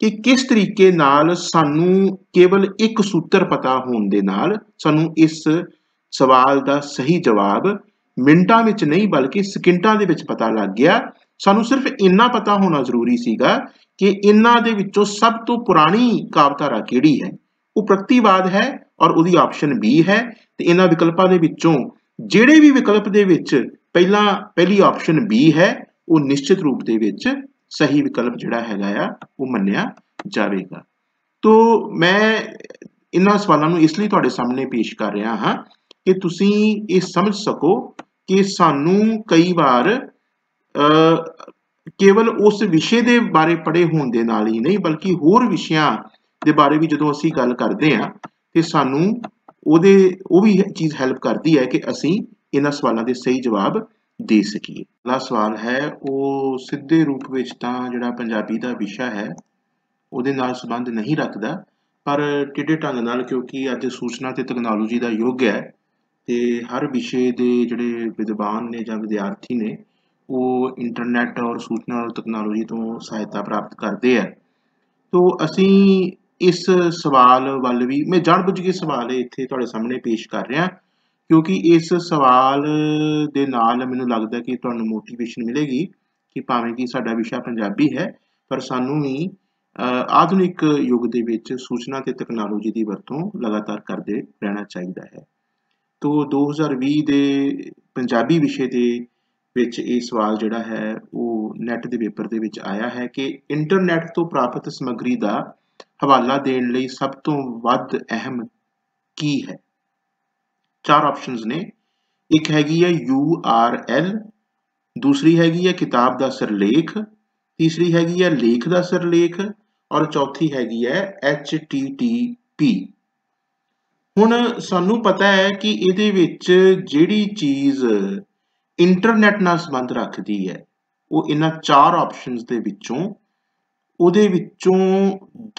ਕਿ ਕਿਸ ਤਰੀਕੇ ਨਾਲ ਸਾਨੂੰ ਕੇਵਲ ਇੱਕ ਸੂਤਰ ਪਤਾ ਹੋਣ ਦੇ ਨਾਲ ਸਾਨੂੰ ਇਸ ਸਵਾਲ ਦਾ ਸਹੀ ਜਵਾਬ ਮਿੰਟਾਂ ਵਿੱਚ ਨਹੀਂ ਬਲਕਿ ਸਕਿੰਟਾਂ ਦੇ ਵਿੱਚ ਪਤਾ ਲੱਗ ਗਿਆ। ਸਾਨੂੰ ਸਿਰਫ ਇੰਨਾ ਪਤਾ ਹੋਣਾ ਜ਼ਰੂਰੀ ਸੀਗਾ ਕਿ ਇਹਨਾਂ ਦੇ ਵਿੱਚੋਂ ਸਭ ਤੋਂ ਪੁਰਾਣੀ ਕਾਵਧਾਰਾ ਕਿਹੜੀ ਹੈ, ਉਹ ਪ੍ਰਗਤੀਵਾਦ ਹੈ ਔਰ ਉਹਦੀ ਆਪਸ਼ਨ ਬੀ ਹੈ। ਤੇ ਇਹਨਾਂ ਵਿਕਲਪਾਂ ਦੇ ਵਿੱਚੋਂ ਜਿਹੜੇ ਵੀ ਵਿਕਲਪ ਦੇ ਵਿੱਚ ਪਹਿਲੀ ਆਪਸ਼ਨ ਬੀ ਹੈ ਉਹ ਨਿਸ਼ਚਿਤ ਰੂਪ ਦੇ ਵਿੱਚ ਸਹੀ ਵਿਕਲਪ ਜਿਹੜਾ ਹੈਗਾ ਆ ਉਹ ਮੰਨਿਆ ਜਾਵੇਗਾ। ਤੋ ਮੈਂ ਇਹਨਾਂ ਸਵਾਲਾਂ ਨੂੰ ਇਸ ਲਈ ਤੁਹਾਡੇ ਸਾਹਮਣੇ ਪੇਸ਼ ਕਰ ਰਿਹਾ ਹਾਂ ਕਿ ਤੁਸੀਂ ਇਹ ਸਮਝ ਸਕੋ ਕਿ ਸਾਨੂੰ ਕਈ ਵਾਰ ਕੇਵਲ ਉਸ ਵਿਸ਼ੇ ਦੇ ਬਾਰੇ ਪੜ੍ਹੇ ਹੋਣ ਦੇ ਨਾਲ ਹੀ ਨਹੀਂ ਬਲਕਿ ਹੋਰ ਵਿਸ਼ਿਆਂ ਦੇ ਬਾਰੇ ਵੀ ਜਦੋਂ ਅਸੀਂ ਗੱਲ ਕਰਦੇ ਹਾਂ ਤੇ ਸਾਨੂੰ ਉਹ ਵੀ ਚੀਜ਼ ਹੈਲਪ ਕਰਦੀ ਹੈ ਕਿ ਅਸੀਂ ਇਹਨਾਂ ਸਵਾਲਾਂ ਦੇ ਸਹੀ ਜਵਾਬ ਦੇ ਸਕੀਏ। ਅਗਲਾ ਸਵਾਲ ਹੈ ਉਹ ਸਿੱਧੇ ਰੂਪ ਵਿੱਚ ਤਾਂ ਜਿਹੜਾ ਪੰਜਾਬੀ ਦਾ ਵਿਸ਼ਾ ਹੈ ਉਹਦੇ ਨਾਲ ਸੰਬੰਧ ਨਹੀਂ ਰੱਖਦਾ, ਪਰ ਟੇਢੇ ਢੰਗ ਨਾਲ, ਕਿਉਂਕਿ ਅੱਜ ਸੂਚਨਾ ਤੇ ਤਕਨਾਲੋਜੀ ਦਾ ਯੁੱਗ ਹੈ ਤੇ ਹਰ ਵਿਸ਼ੇ ਦੇ ਜਿਹੜੇ ਵਿਦਵਾਨ ਨੇ ਜਾਂ ਵਿਦਿਆਰਥੀ ਨੇ ਉਹ ਇੰਟਰਨੈਟ ਔਰ ਸੂਚਨਾ ਔਰ ਤਕਨਾਲੋਜੀ ਤੋਂ ਸਹਾਇਤਾ ਪ੍ਰਾਪਤ ਕਰਦੇ ਆ। ਤੋ ਅਸੀਂ ਇਸ ਸਵਾਲ ਵੱਲ ਵੀ ਮੈਂ ਜਾਣਬੁੱਝ ਕੇ ਸਵਾਲ ਇੱਥੇ ਤੁਹਾਡੇ ਸਾਹਮਣੇ ਪੇਸ਼ ਕਰ ਰਿਹਾ ਕਿਉਂਕਿ ਇਸ ਸਵਾਲ ਦੇ ਨਾਲ ਮੈਨੂੰ ਲੱਗਦਾ ਕਿ ਤੁਹਾਨੂੰ ਮੋਟੀਵੇਸ਼ਨ ਮਿਲੇਗੀ ਕਿ ਭਾਵੇਂ ਕਿ ਸਾਡਾ ਵਿਸ਼ਾ ਪੰਜਾਬੀ ਹੈ ਪਰ ਸਾਨੂੰ ਵੀ ਆਧੁਨਿਕ ਯੁੱਗ ਦੇ ਵਿੱਚ ਸੂਚਨਾ ਤੇ ਤਕਨਾਲੋਜੀ ਦੀ ਵਰਤੋਂ ਲਗਾਤਾਰ ਕਰਦੇ ਰਹਿਣਾ ਚਾਹੀਦਾ ਹੈ। ਤੋ 2020 ਦੇ ਪੰਜਾਬੀ ਵਿਸ਼ੇ ਦੇ ਵਿੱਚ ਇਹ ਸਵਾਲ ਜਿਹੜਾ ਹੈ ਉਹ ਨੈਟ ਦੇ ਪੇਪਰ ਦੇ ਵਿੱਚ ਆਇਆ ਹੈ ਕਿ ਇੰਟਰਨੈਟ ਤੋਂ ਪ੍ਰਾਪਤ ਸਮੱਗਰੀ ਦਾ ਹਵਾਲਾ ਦੇਣ ਲਈ ਸਭ ਤੋਂ ਵੱਧ ਅਹਿਮ ਕੀ ਹੈ। 4 ਆਪਸ਼ਨਸ ਨੇ। ਇੱਕ ਹੈਗੀ ਹੈ URL, ਦੂਸਰੀ ਹੈਗੀ ਹੈ ਕਿਤਾਬ ਦਾ ਸਿਰਲੇਖ, ਤੀਸਰੀ ਹੈਗੀ ਹੈ ਲੇਖ ਦਾ ਸਿਰਲੇਖ ਔਰ ਚੌਥੀ ਹੈਗੀ ਹੈ HTTP। ਹੁਣ ਸਾਨੂੰ ਪਤਾ ਹੈ ਕਿ ਇਹਦੇ ਵਿੱਚ ਜਿਹੜੀ ਚੀਜ਼ ਇੰਟਰਨੈਟ ਨਾਲ ਸੰਬੰਧ ਰੱਖਦੀ ਹੈ ਉਹ ਇਹਨਾਂ 4 ਆਪਸ਼ਨਸ ਦੇ ਵਿੱਚੋਂ ਉਹਦੇ ਵਿੱਚੋਂ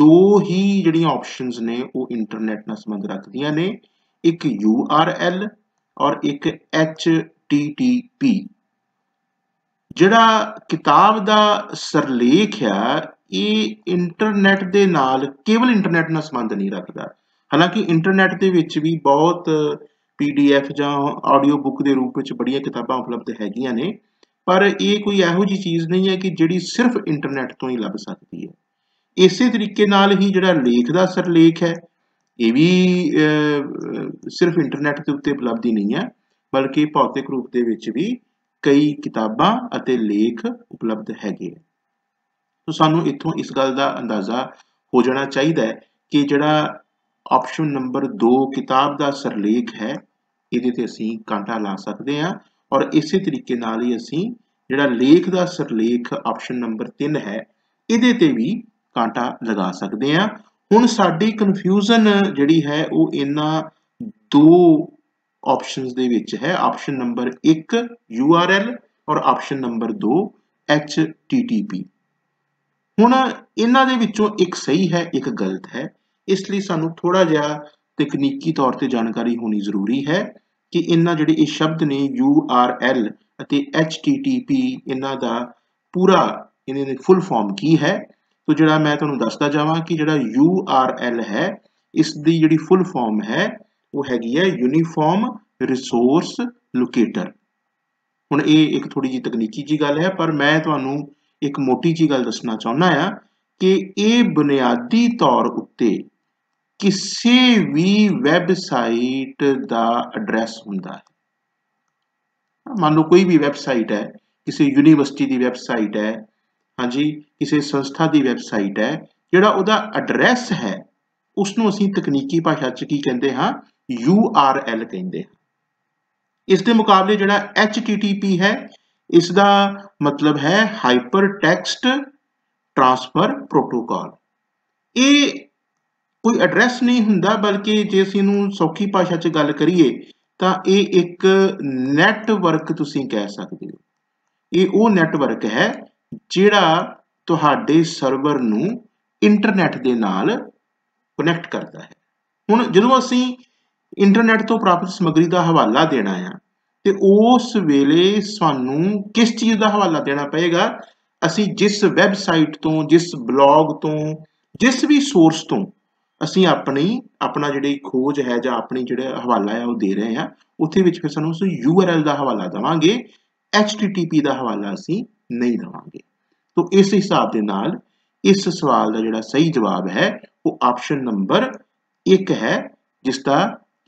2 ਹੀ ਜਿਹੜੀਆਂ ਆਪਸ਼ਨਸ ਨੇ ਉਹ ਇੰਟਰਨੈਟ ਨਾਲ ਸੰਬੰਧ ਰੱਖਦੀਆਂ ਨੇ, ਇੱਕ URL ਔਰ ਇੱਕ HTTP। ਜਿਹੜਾ ਕਿਤਾਬ ਦਾ ਸਿਰਲੇਖ ਆ ਇਹ ਇੰਟਰਨੈਟ ਦੇ ਨਾਲ ਕੇਵਲ ਇੰਟਰਨੈਟ ਨਾਲ ਸੰਬੰਧ ਨਹੀਂ ਰੱਖਦਾ। ਹਾਲਾਂਕਿ ਇੰਟਰਨੈਟ ਦੇ ਵਿੱਚ ਵੀ ਬਹੁਤ PDF ਜਾਂ ਆਡੀਓ ਬੁੱਕ ਦੇ ਰੂਪ ਵਿੱਚ ਬੜੀਆਂ ਕਿਤਾਬਾਂ ਉਪਲਬਧ ਹੈਗੀਆਂ ਨੇ, ਪਰ ਇਹ ਕੋਈ ਇਹੋ ਜਿਹੀ ਚੀਜ਼ ਨਹੀਂ ਹੈ ਕਿ ਜਿਹੜੀ ਸਿਰਫ ਇੰਟਰਨੈਟ ਤੋਂ ਹੀ ਲੱਭ ਸਕਦੀ ਹੈ। ਇਸੇ ਤਰੀਕੇ ਨਾਲ ਹੀ ਜਿਹੜਾ ਲੇਖ ਦਾ ਸਿਰਲੇਖ ਹੈ ਇਹ ਵੀ ਸਿਰਫ ਇੰਟਰਨੈਟ ਦੇ ਉੱਤੇ ਉਪਲਬਧ ਹੀ ਨਹੀਂ ਹੈ ਬਲਕਿ ਭੌਤਿਕ ਰੂਪ ਦੇ ਵਿੱਚ ਵੀ ਕਈ ਕਿਤਾਬਾਂ ਅਤੇ ਲੇਖ ਉਪਲਬਧ ਹੈਗੇ। ਸੋ ਸਾਨੂੰ ਇੱਥੋਂ ਇਸ ਗੱਲ ਦਾ ਅੰਦਾਜ਼ਾ ਹੋ ਜਾਣਾ ਚਾਹੀਦਾ ਹੈ ਕਿ ਜਿਹੜਾ ਆਪਸ਼ਨ ਨੰਬਰ 2 ਕਿਤਾਬ ਦਾ ਸਿਰਲੇਖ ਹੈ ਇਹਦੇ ਤੇ ਅਸੀਂ ਕਾਂਟਾ ਲਾ ਸਕਦੇ ਹਾਂ ਔਰ ਇਸੇ ਤਰੀਕੇ ਨਾਲ ਹੀ ਅਸੀਂ ਜਿਹੜਾ ਲੇਖ ਦਾ ਸਿਰਲੇਖ ਆਪਸ਼ਨ ਨੰਬਰ 3 ਹੈ ਇਹਦੇ ਤੇ ਵੀ ਕਾਂਟਾ ਲਗਾ ਸਕਦੇ ਹਾਂ। ਹੁਣ ਸਾਡੀ ਕਨਫਿਊਜ਼ਨ ਜਿਹੜੀ ਹੈ ਉਹ ਇਹਨਾਂ 2 ਆਪਸ਼ਨਸ ਦੇ ਵਿੱਚ ਹੈ, ਆਪਸ਼ਨ ਨੰਬਰ 1 URL ਔਰ ਆਪਸ਼ਨ ਨੰਬਰ 2 HTTP। ਹੁਣ ਇਹਨਾਂ ਦੇ ਵਿੱਚੋਂ ਇੱਕ ਸਹੀ ਹੈ ਇੱਕ ਗਲਤ ਹੈ, ਇਸ ਲਈ ਸਾਨੂੰ ਥੋੜਾ ਜਿਹਾ ਤਕਨੀਕੀ ਤੌਰ ਤੇ ਜਾਣਕਾਰੀ ਹੋਣੀ ਜ਼ਰੂਰੀ ਹੈ ਕਿ ਇਹਨਾਂ ਜਿਹੜੇ ਇਹ ਸ਼ਬਦ ਨੇ URL ਅਤੇ HTTP ਇਹਨਾਂ ਦਾ ਪੂਰਾ ਇਹਨਾਂ ਦੀ ਫੁੱਲ ਫਾਰਮ ਕੀ ਹੈ। ਤੋ ਜਿਹੜਾ ਮੈਂ ਤੁਹਾਨੂੰ ਦੱਸਦਾ ਜਾਵਾਂ ਕਿ ਜਿਹੜਾ URL ਹੈ ਇਸ ਦੀ ਜਿਹੜੀ ਫੁੱਲ ਫਾਰਮ ਹੈ ਉਹ ਹੈਗੀ ਹੈ ਯੂਨੀਫਾਰਮ ਰਿਸੋਰਸ ਲੋਕੇਟਰ। ਹੁਣ ਇਹ ਇੱਕ ਥੋੜੀ ਜਿਹੀ ਤਕਨੀਕੀ ਜੀ ਗੱਲ ਹੈ ਪਰ ਮੈਂ ਤੁਹਾਨੂੰ ਇੱਕ ਮੋਟੀ ਜੀ ਗੱਲ ਦੱਸਣਾ ਚਾਹੁੰਦਾ ਆ ਕਿ ਇਹ ਬੁਨਿਆਦੀ ਤੌਰ ਉੱਤੇ ਕਿਸੇ ਵੀ ਵੈਬਸਾਈਟ ਦਾ ਐਡਰੈਸ ਹੁੰਦਾ ਹੈ। ਮੰਨ ਲਓ ਕੋਈ ਵੀ ਵੈਬਸਾਈਟ ਹੈ, ਕਿਸੇ ਯੂਨੀਵਰਸਿਟੀ ਦੀ ਵੈਬਸਾਈਟ ਹੈ, ਹਾਂਜੀ ਕਿਸੇ ਸੰਸਥਾ ਦੀ ਵੈਬਸਾਈਟ ਹੈ, ਜਿਹੜਾ ਉਹਦਾ ਐਡਰੈਸ ਹੈ ਉਸ ਨੂੰ ਅਸੀਂ ਤਕਨੀਕੀ ਭਾਸ਼ਾ 'ਚ ਕੀ ਕਹਿੰਦੇ ਹਾਂ URL ਕਹਿੰਦੇ ਹਾਂ। ਇਸ ਦੇ ਮੁਕਾਬਲੇ ਜਿਹੜਾ HTTP ਹੈ ਇਸ ਦਾ ਮਤਲਬ ਹੈ ਹਾਈਪਰ ਟੈਕਸਟ ਟ੍ਰਾਂਸਫਰ ਪ੍ਰੋਟੋਕਾਲ। ਇਹ ਕੋਈ ਐਡਰੈਸ ਨਹੀਂ ਹੁੰਦਾ ਬਲਕਿ ਜੇ ਅਸੀਂ ਇਹਨੂੰ ਸੌਖੀ ਭਾਸ਼ਾ 'ਚ ਗੱਲ ਕਰੀਏ ਤਾਂ ਇਹ ਇੱਕ ਨੈਟਵਰਕ ਤੁਸੀਂ ਕਹਿ ਸਕਦੇ ਹੋ। ਇਹ ਉਹ ਨੈਟਵਰਕ ਹੈ ਜਿਹੜਾ ਤੁਹਾਡੇ ਸਰਵਰ ਨੂੰ ਇੰਟਰਨੈਟ ਦੇ ਨਾਲ ਕਨੈਕਟ ਕਰਦਾ ਹੈ। ਹੁਣ ਜਦੋਂ ਅਸੀਂ ਇੰਟਰਨੈਟ ਤੋਂ ਪ੍ਰਾਪਤ ਸਮੱਗਰੀ ਦਾ ਹਵਾਲਾ ਦੇਣਾ ਆ ਤੇ ਉਸ ਵੇਲੇ ਸਾਨੂੰ ਕਿਸ ਚੀਜ਼ ਦਾ ਹਵਾਲਾ ਦੇਣਾ ਪਏਗਾ? ਅਸੀਂ ਜਿਸ ਵੈਬਸਾਈਟ ਤੋਂ, ਜਿਸ ਬਲੌਗ ਤੋਂ, ਜਿਸ ਵੀ ਸੋਰਸ ਤੋਂ ਅਸੀਂ ਆਪਣਾ ਜਿਹੜੀ ਖੋਜ ਹੈ ਜਾਂ ਆਪਣੀ ਜਿਹੜਾ ਹਵਾਲਾ ਹੈ ਉਹ ਦੇ ਰਹੇ ਹਾਂ, ਉੱਥੇ ਵਿੱਚ ਫਿਰ ਸਾਨੂੰ ਉਸ URL ਦਾ ਹਵਾਲਾ ਦੇਵਾਂਗੇ, HTTP ਦਾ ਹਵਾਲਾ ਅਸੀਂ ਨਹੀਂ ਦੇਵਾਂਗੇ। ਤਾਂ ਇਸ ਹਿਸਾਬ ਦੇ ਨਾਲ ਇਸ ਸਵਾਲ ਦਾ ਜਿਹੜਾ ਸਹੀ ਜਵਾਬ ਹੈ ਉਹ ਆਪਸ਼ਨ ਨੰਬਰ 1 ਹੈ, ਜਿਸ ਦਾ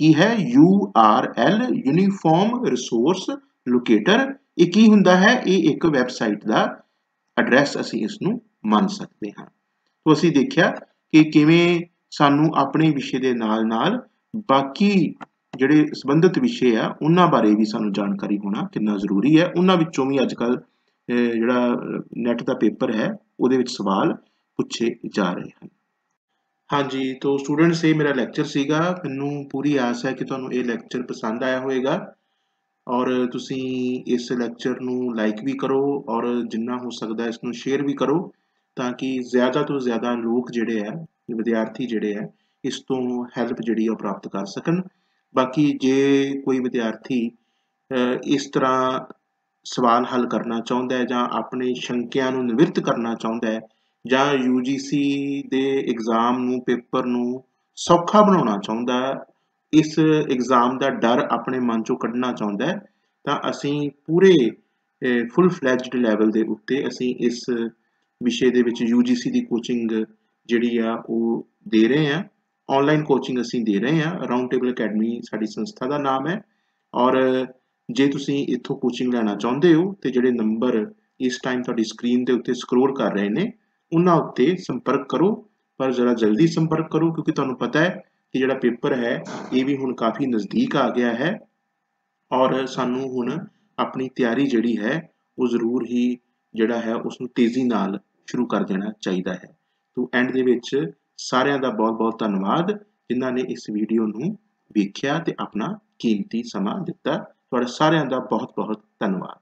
ਕੀ ਹੈ URL ਯੂਨੀਫਾਰਮ ਰਿਸੋਰਸ ਲੋਕੇਟਰ। ਇਹ ਕੀ ਹੁੰਦਾ ਹੈ? ਇਹ ਇੱਕ ਵੈਬਸਾਈਟ ਦਾ ਐਡਰੈਸ ਅਸੀਂ ਇਸ ਨੂੰ ਮੰਨ ਸਕਦੇ ਹਾਂ। ਤਾਂ ਅਸੀਂ ਦੇਖਿਆ ਕਿ ਕਿਵੇਂ ਸਾਨੂੰ ਆਪਣੇ ਵਿਸ਼ੇ ਦੇ ਨਾਲ ਬਾਕੀ ਜਿਹੜੇ ਸੰਬੰਧਿਤ ਵਿਸ਼ੇ ਆ ਉਹਨਾਂ ਬਾਰੇ ਵੀ ਸਾਨੂੰ ਜਾਣਕਾਰੀ ਹੋਣਾ ਕਿੰਨਾ ਜ਼ਰੂਰੀ ਹੈ। ਉਹਨਾਂ ਵਿੱਚੋਂ ਵੀ ਅੱਜ ਕੱਲ੍ਹ ਜਿਹੜਾ ਨੈਟ ਦਾ ਪੇਪਰ ਹੈ ਉਹਦੇ ਵਿੱਚ ਸਵਾਲ ਪੁੱਛੇ ਜਾ ਰਹੇ ਹਨ। ਹਾਂਜੀ, ਤਾਂ ਸਟੂਡੈਂਟਸ, ਇਹ ਮੇਰਾ ਲੈਕਚਰ ਸੀਗਾ। ਮੈਨੂੰ ਪੂਰੀ ਆਸ ਹੈ ਕਿ ਤੁਹਾਨੂੰ ਇਹ ਲੈਕਚਰ ਪਸੰਦ ਆਇਆ ਹੋਵੇਗਾ ਔਰ ਤੁਸੀਂ ਇਸ ਲੈਕਚਰ ਨੂੰ ਲਾਈਕ ਵੀ ਕਰੋ ਔਰ ਜਿੰਨਾ ਹੋ ਸਕਦਾ ਇਸ ਨੂੰ ਸ਼ੇਅਰ ਵੀ ਕਰੋ, ਤਾਂ ਕਿ ਜ਼ਿਆਦਾ ਤੋਂ ਜ਼ਿਆਦਾ ਲੋਕ ਜਿਹੜੇ ਆ, ਵਿਦਿਆਰਥੀ ਜਿਹੜੇ ਆ, ਇਸ ਤੋਂ ਹੈਲਪ ਜਿਹੜੀ ਆ ਪ੍ਰਾਪਤ ਕਰ ਸਕਣ। ਬਾਕੀ ਜੇ ਕੋਈ ਵਿਦਿਆਰਥੀ ਇਸ ਤਰ੍ਹਾਂ ਸਵਾਲ ਹੱਲ ਕਰਨਾ ਚਾਹੁੰਦਾ ਹੈ ਜਾਂ ਆਪਣੇ ਸ਼ੰਕਿਆਂ ਨੂੰ ਨਿਵਰਤ ਕਰਨਾ ਚਾਹੁੰਦਾ ਹੈ ਜਾਂ UGC ਦੇ ਐਗਜ਼ਾਮ ਨੂੰ, ਪੇਪਰ ਨੂੰ ਸੌਖਾ ਬਣਾਉਣਾ ਚਾਹੁੰਦਾ ਹੈ, ਇਸ ਐਗਜ਼ਾਮ ਦਾ ਡਰ ਆਪਣੇ ਮਨ ਚੋਂ ਕੱਢਣਾ ਚਾਹੁੰਦਾ ਹੈ, ਤਾਂ ਅਸੀਂ ਪੂਰੇ ਫੁੱਲ ਫਲੈਜਡ ਲੈਵਲ ਦੇ ਉੱਤੇ ਅਸੀਂ ਇਸ ਵਿਸ਼ੇ ਦੇ ਵਿੱਚ UGC ਦੀ ਕੋਚਿੰਗ ਜਿਹੜੀ ਆ ਉਹ ਦੇ ਰਹੇ ਹਾਂ। ਆਨਲਾਈਨ ਕੋਚਿੰਗ ਅਸੀਂ ਦੇ ਰਹੇ ਹਾਂ। ਰਾਊਂਡ ਟੇਬਲ ਅਕੈਡਮੀ ਸਾਡੀ ਸੰਸਥਾ ਦਾ ਨਾਮ ਹੈ ਔਰ ਜੇ ਤੁਸੀਂ ਇੱਥੋਂ ਕੋਚਿੰਗ ਲੈਣਾ ਚਾਹੁੰਦੇ ਹੋ ਤੇ ਜਿਹੜੇ ਨੰਬਰ ਇਸ ਟਾਈਮ ਤੁਹਾਡੀ ਸਕਰੀਨ ਦੇ ਉੱਤੇ ਸਕਰੋਲ ਕਰ ਰਹੇ ਨੇ ਉਹਨਾਂ ਉੱਤੇ ਸੰਪਰਕ ਕਰੋ, ਪਰ ਜ਼ਰਾ ਜਲਦੀ ਸੰਪਰਕ ਕਰੋ ਕਿਉਂਕਿ ਤੁਹਾਨੂੰ ਪਤਾ ਹੈ ਕਿ ਜਿਹੜਾ ਪੇਪਰ ਹੈ ਇਹ ਵੀ ਹੁਣ ਕਾਫੀ ਨਜ਼ਦੀਕ ਆ ਗਿਆ ਹੈ ਔਰ ਸਾਨੂੰ ਹੁਣ ਆਪਣੀ ਤਿਆਰੀ ਜਿਹੜੀ ਹੈ ਉਹ ਜ਼ਰੂਰ ਹੀ ਜਿਹੜਾ ਹੈ ਉਸ ਨੂੰ ਤੇਜ਼ੀ ਨਾਲ ਸ਼ੁਰੂ ਕਰ ਦੇਣਾ ਚਾਹੀਦਾ ਹੈ। ਤੋਂ ਐਂਡ ਦੇ ਵਿੱਚ ਸਾਰਿਆਂ ਦਾ ਬਹੁਤ ਬਹੁਤ ਧੰਨਵਾਦ ਜਿਨ੍ਹਾਂ ਨੇ ਇਸ ਵੀਡੀਓ ਨੂੰ ਵੇਖਿਆ ਤੇ ਆਪਣਾ ਕੀਮਤੀ ਸਮਾਂ ਦਿੱਤਾ। ਤੁਹਾਡਾ ਸਾਰਿਆਂ ਦਾ ਬਹੁਤ ਬਹੁਤ ਧੰਨਵਾਦ।